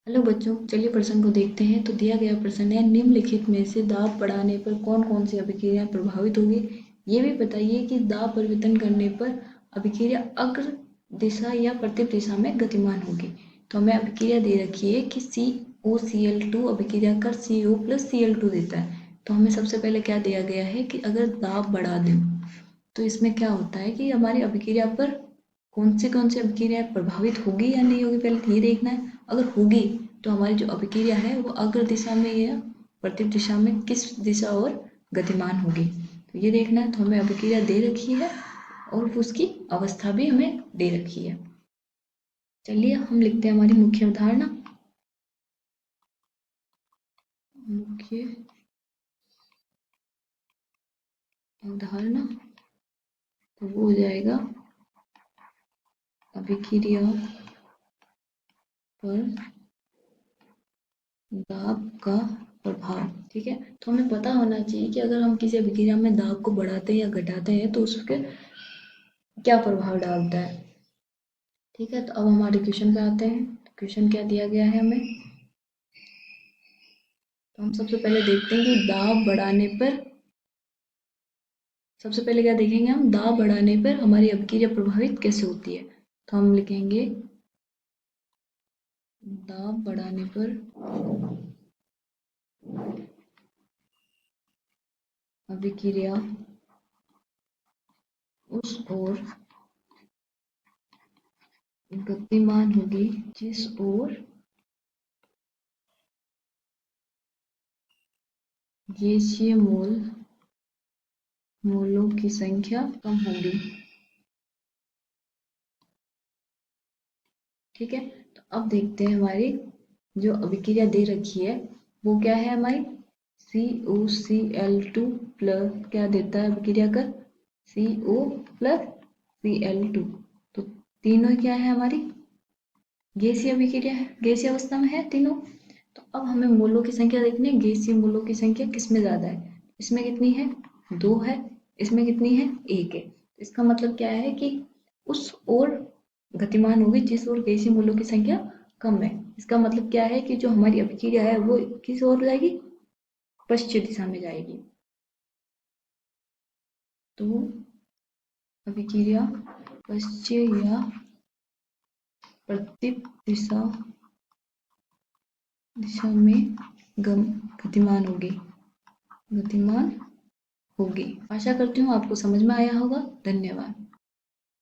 Hello बच्चों, चलिए प्रश्न को देखते हैं। तो दिया गया प्रश्न है, निम्नलिखित में से दाब बढ़ाने पर कौन कौन सी अभिक्रियाएं प्रभावित होगी। ये भी बताइए कि दाब परिवर्तन करने पर अभिक्रिया अग्र दिशा या प्रत्येक दिशा में गतिमान होगी। तो हमें अभिक्रिया दे रखी है कि COCl2 अभिक्रिया कर CO प्लस Cl2 देता है। तो हमें सबसे पहले क्या दिया गया है कि अगर दाब बढ़ा दें तो इसमें क्या होता है कि हमारी अभिक्रिया पर कौन सी अभिक्रिया प्रभावित होगी या नहीं होगी, पहले ये देखना है। अगर होगी तो हमारी जो अभिक्रिया है वो अग्र दिशा में या प्रत्येक दिशा में किस दिशा और गतिमान होगी, तो ये देखना है। तो हमें अभिक्रिया दे रखी है और उसकी अवस्था भी हमें दे रखी है। चलिए हम लिखते हैं हमारी मुख्य अवधारणा। मुख्य अवधारणा तो वो हो जाएगा अभिक्रिया पर दाब का प्रभाव। ठीक है, तो हमें पता होना चाहिए कि अगर हम किसी अभिक्रिया में दाब को बढ़ाते हैं या घटाते हैं तो उसके क्या प्रभाव डालता है। ठीक है, तो अब हमारे क्वेश्चन पे आते हैं। क्वेश्चन क्या दिया गया है हमें। तो हम सबसे पहले देखते हैं कि दाब बढ़ाने पर, सबसे पहले क्या देखेंगे हम, दाब बढ़ाने पर हमारी अभिक्रिया प्रभावित कैसे होती है। तो हम लिखेंगे दाब बढ़ाने पर अभिक्रिया उस ओर गतिमान होगी जिस ओर गैसीय मोलों की संख्या कम होगी। ठीक है, तो अब देखते हैं हमारी जो अभिक्रिया दे रखी है वो क्या है हमारी। COCl2 प्लस क्या देता है अभिक्रिया कर, CO प्लस Cl2। तो तीनों क्या है हमारी गैसीय अभिक्रिया है, गैसीय अवस्था में है तीनों। तो अब हमें मोलों की संख्या देखनी है। गैसीय मोलों की संख्या किसमें ज्यादा है, इसमें कितनी है 2 है, इसमें कितनी है 1 है। इसका मतलब क्या है कि उस ओर गतिमान होगी जिस ओर गैसीय मोलों की संख्या कम है। इसका मतलब क्या है कि जो हमारी अभिक्रिया है वो किस ओर जाएगी, पश्चिम दिशा में जाएगी। तो अभिक्रिया पश्चिम या प्रत्येक दिशा में गतिमान होगी, गतिमान होगी। आशा करती हूँ आपको समझ में आया होगा। धन्यवाद।